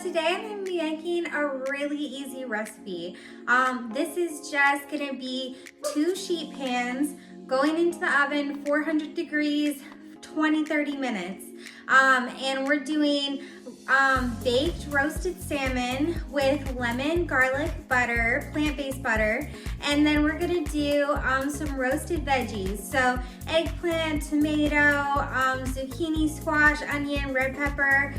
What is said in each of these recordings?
today I'm going to be making a really easy recipe. This is just going to be 2 sheet pans going into the oven, 400 degrees, 20-30 minutes. And we're doing baked roasted salmon with lemon, garlic, butter, plant-based butter. And then we're gonna do some roasted veggies. So eggplant, tomato, zucchini, squash, onion, red pepper.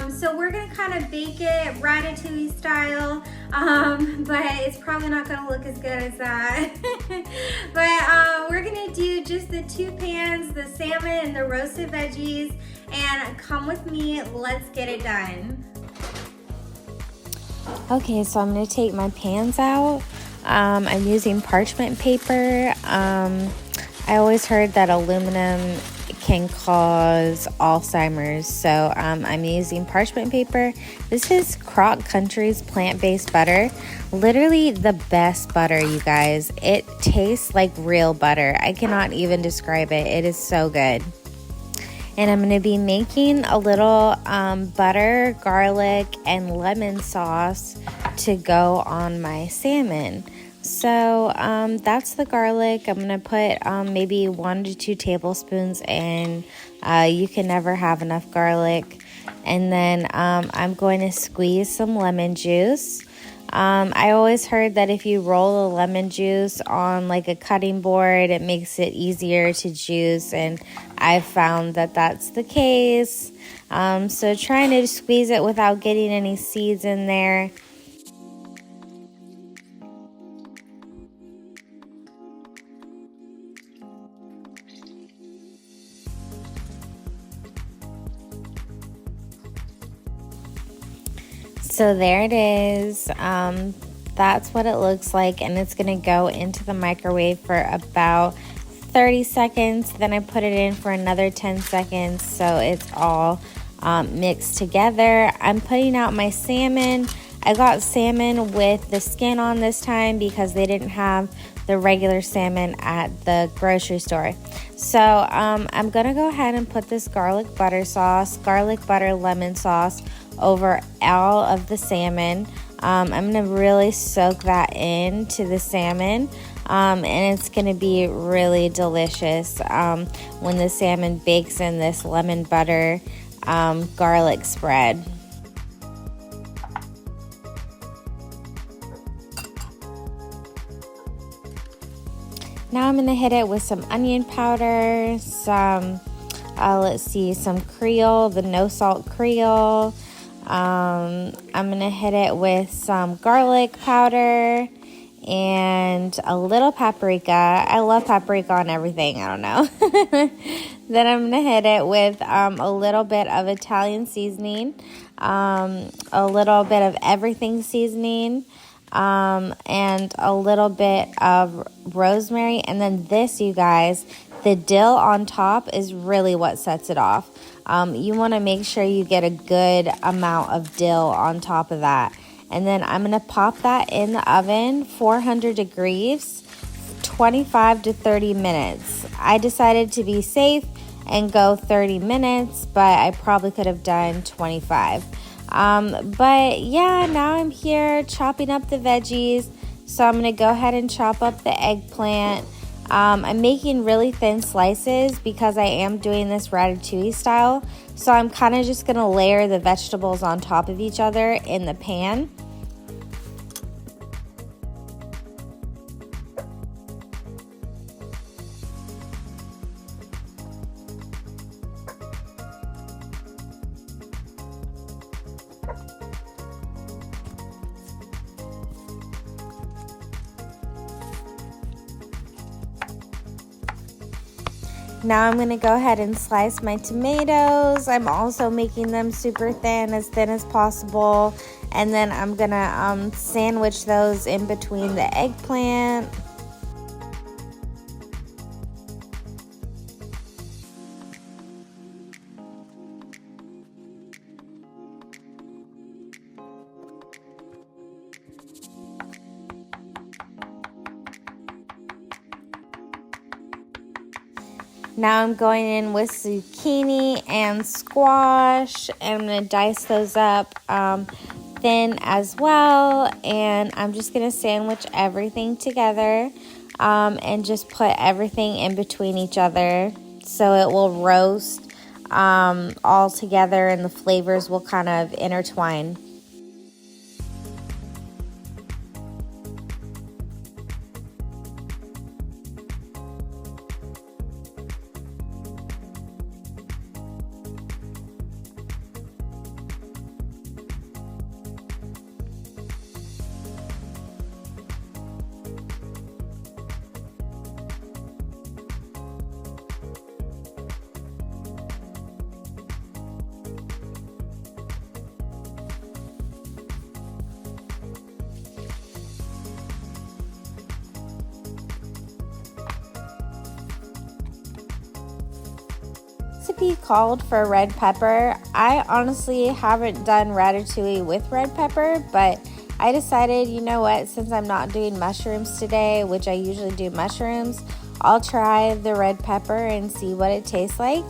So we're gonna kind of bake it ratatouille style, but it's probably not gonna look as good as that. But we're gonna do just the 2 pans, the salmon and the roasted veggies, and come with me, let's get it done. Okay, so I'm going to take my pans out. I'm using parchment paper. I always heard that aluminum can cause Alzheimer's, so I'm using parchment paper. This is Crock Country's plant-based butter. Literally the best butter, you guys. It tastes like real butter. I cannot even describe it. It is so good. And I'm going to be making a little butter, garlic, and lemon sauce to go on my salmon. So that's the garlic. I'm going to put maybe 1 to 2 tablespoons in. You can never have enough garlic. And then I'm going to squeeze some lemon juice. I always heard that if you roll the lemon juice on like a cutting board, it makes it easier to juice, and I've found that that's the case. So trying to squeeze it without getting any seeds in there. So there it is. That's what it looks like, and it's going to go into the microwave for about 30 seconds. Then I put it in for another 10 seconds so it's all mixed together. I'm putting out my salmon. I got salmon with the skin on this time because they didn't have the regular salmon at the grocery store. So I'm going to go ahead and put this garlic butter lemon sauce over all of the salmon. I'm going to really soak that into the salmon, and it's going to be really delicious when the salmon bakes in this lemon butter garlic spread. Now I'm going to hit it with some onion powder, some Creole, the no salt Creole. I'm going to hit it with some garlic powder and a little paprika. I love paprika on everything. I don't know. Then I'm going to hit it with a little bit of Italian seasoning, a little bit of everything seasoning, and a little bit of rosemary. And then this, you guys, the dill on top is really what sets it off. You want to make sure you get a good amount of dill on top of that. And then I'm going to pop that in the oven, 400 degrees, 25 to 30 minutes. I decided to be safe and go 30 minutes, but I probably could have done 25. But yeah, now I'm here chopping up the veggies. So I'm going to go ahead and chop up the eggplant. I'm making really thin slices because I am doing this ratatouille style. So I'm kind of just going to layer the vegetables on top of each other in the pan. Now I'm going to go ahead and slice my tomatoes. I'm also making them super thin as possible. And then I'm going to sandwich those in between the eggplant. Now I'm going in with zucchini and squash, and I'm going to dice those up thin as well, and I'm just going to sandwich everything together and just put everything in between each other so it will roast all together and the flavors will kind of intertwine. Recipe called for red pepper. I honestly haven't done ratatouille with red pepper, but I decided, you know what, since I'm not doing mushrooms today, which I usually do mushrooms, I'll try the red pepper and see what it tastes like.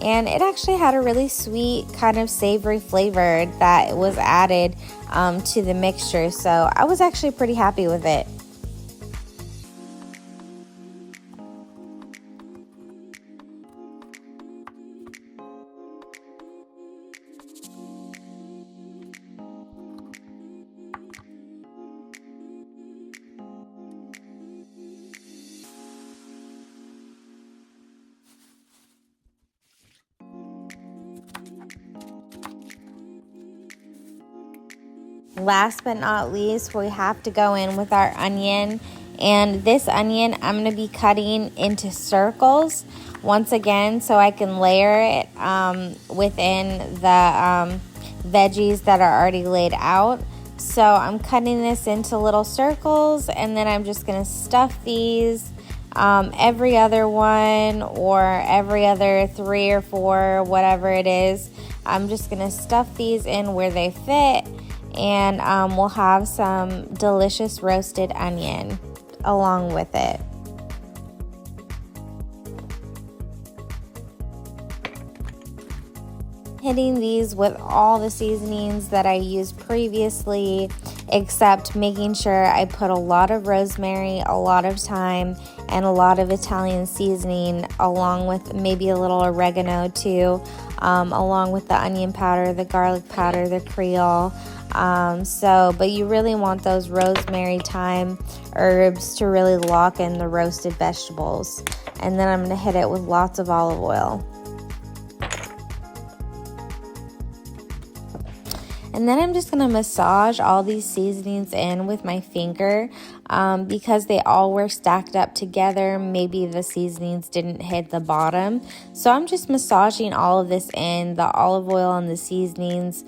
And it actually had a really sweet, kind of savory flavor that was added to the mixture, so I was actually pretty happy with it. Last but not least, we have to go in with our onion, and this onion I'm going to be cutting into circles once again so I can layer it within the veggies that are already laid out. So I'm cutting this into little circles, and then I'm just going to stuff these every other one or every other 3 or 4, whatever it is. I'm just going to stuff these in where they fit. And we'll have some delicious roasted onion along with it. Hitting these with all the seasonings that I used previously, except making sure I put a lot of rosemary, a lot of thyme, and a lot of Italian seasoning, along with maybe a little oregano too, along with the onion powder, the garlic powder, the Creole. But you really want those rosemary, thyme, herbs to really lock in the roasted vegetables. And then I'm going to hit it with lots of olive oil. And then I'm just going to massage all these seasonings in with my finger because they all were stacked up together. Maybe the seasonings didn't hit the bottom. So I'm just massaging all of this in, the olive oil and the seasonings,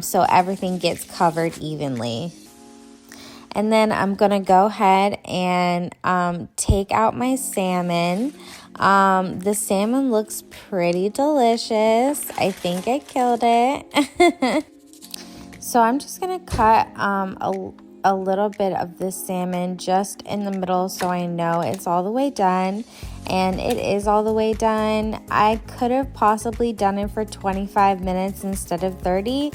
so everything gets covered evenly. And then I'm going to go ahead and take out my salmon. The salmon looks pretty delicious. I think I killed it. So I'm just going to cut a little bit of this salmon just in the middle so I know it's all the way done. And it is all the way done. I could have possibly done it for 25 minutes instead of 30.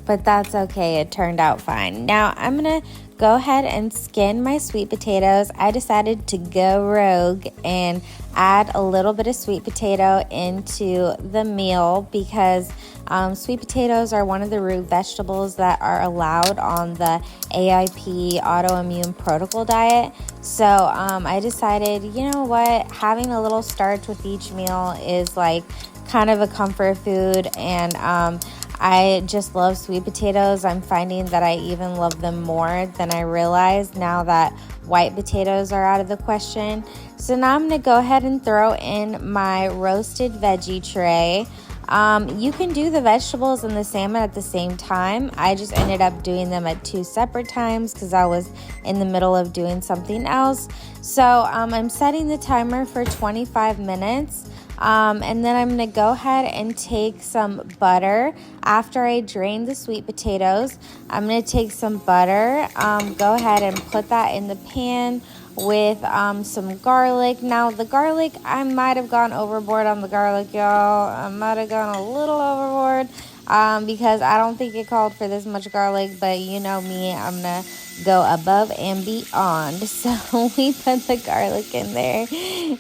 But that's okay. It turned out fine. Now I'm going to go ahead and skin my sweet potatoes. I decided to go rogue and add a little bit of sweet potato into the meal because sweet potatoes are one of the root vegetables that are allowed on the AIP autoimmune protocol diet. So I decided, you know what, having a little starch with each meal is like kind of a comfort food, and I just love sweet potatoes. I'm finding that I even love them more than I realized now that white potatoes are out of the question. So now I'm going to go ahead and throw in my roasted veggie tray. You can do the vegetables and the salmon at the same time. I just ended up doing them at 2 separate times because I was in the middle of doing something else. So I'm setting the timer for 25 minutes. And then I'm going to go ahead and take some butter. After I drain the sweet potatoes, I'm going to take some butter, go ahead and put that in the pan with some garlic. Now the garlic, I might have gone overboard on the garlic, y'all. I might have gone a little overboard because I don't think it called for this much garlic, but you know me, I'm gonna go above and beyond. So we put the garlic in there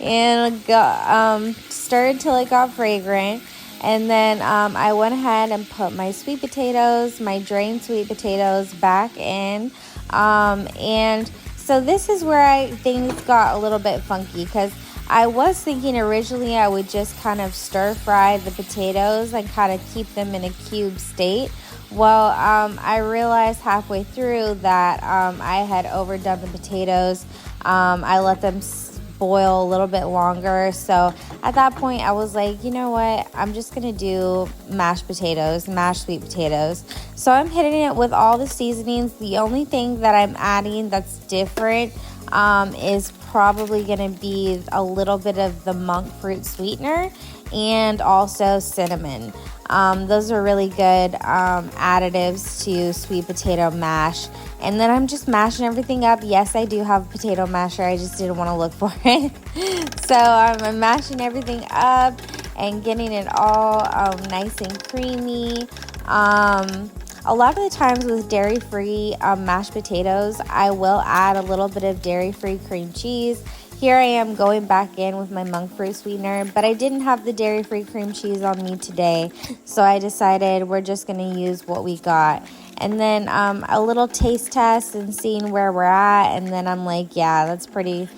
and stirred till it got fragrant. And then I went ahead and put my sweet potatoes, my drained sweet potatoes back in. And so this is where things got a little bit funky, because I was thinking originally I would just kind of stir fry the potatoes and kind of keep them in a cube state. Well, I realized halfway through that I had overdone the potatoes. I let them boil a little bit longer. So at that point I was like, you know what, I'm just gonna do mashed sweet potatoes. So I'm hitting it with all the seasonings. The only thing that I'm adding that's different is probably gonna be a little bit of the monk fruit sweetener and also cinnamon. Those are really good additives to sweet potato mash. And then I'm just mashing everything up. Yes, I do have a potato masher. I just didn't want to look for it. So I'm mashing everything up and getting it all nice and creamy. A lot of the times with dairy-free mashed potatoes, I will add a little bit of dairy-free cream cheese. Here I am going back in with my monk fruit sweetener, but I didn't have the dairy-free cream cheese on me today, so I decided we're just going to use what we got. And then a little taste test and seeing where we're at, and then I'm like, yeah, that's pretty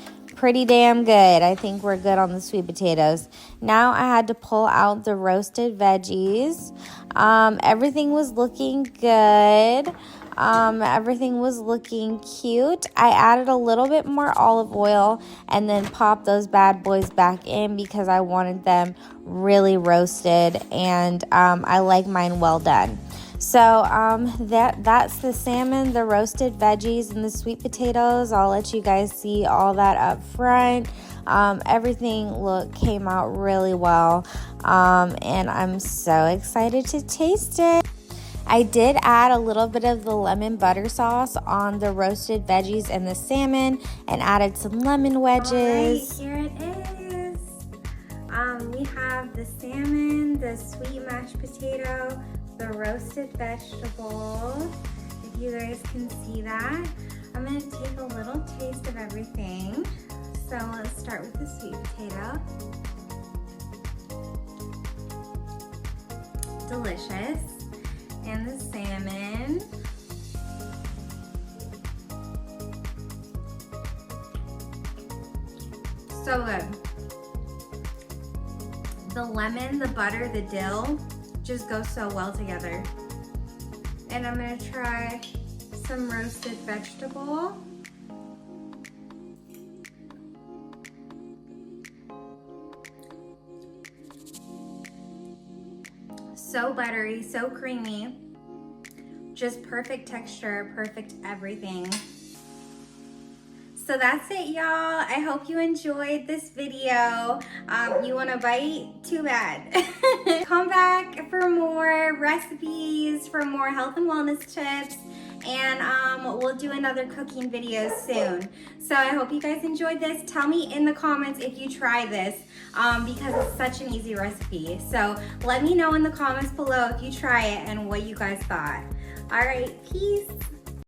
damn good. I think we're good on the sweet potatoes. Now I had to pull out the roasted veggies. Everything was looking good. Everything was looking cute. I added a little bit more olive oil and then popped those bad boys back in because I wanted them really roasted, and I like mine well done. So that's the salmon, the roasted veggies, and the sweet potatoes. I'll let you guys see all that up front. Everything came out really well, and I'm so excited to taste it. I did add a little bit of the lemon butter sauce on the roasted veggies and the salmon, and added some lemon wedges. All right, here it is. We have the salmon, the sweet mashed potato, the roasted vegetable. If you guys can see that, I'm gonna take a little taste of everything. So let's start with the sweet potato. Delicious. And the salmon. So good. The lemon, the butter, the dill just go so well together. And I'm gonna try some roasted vegetable. So buttery, so creamy, just perfect texture, perfect everything. So that's it, y'all. I hope you enjoyed this video. You want to bite? Too bad. Come back for more recipes, for more health and wellness tips, and we'll do another cooking video soon. So I hope you guys enjoyed this. Tell me in the comments if you try this, because it's such an easy recipe. So let me know in the comments below if you try it and what you guys thought. All right, peace.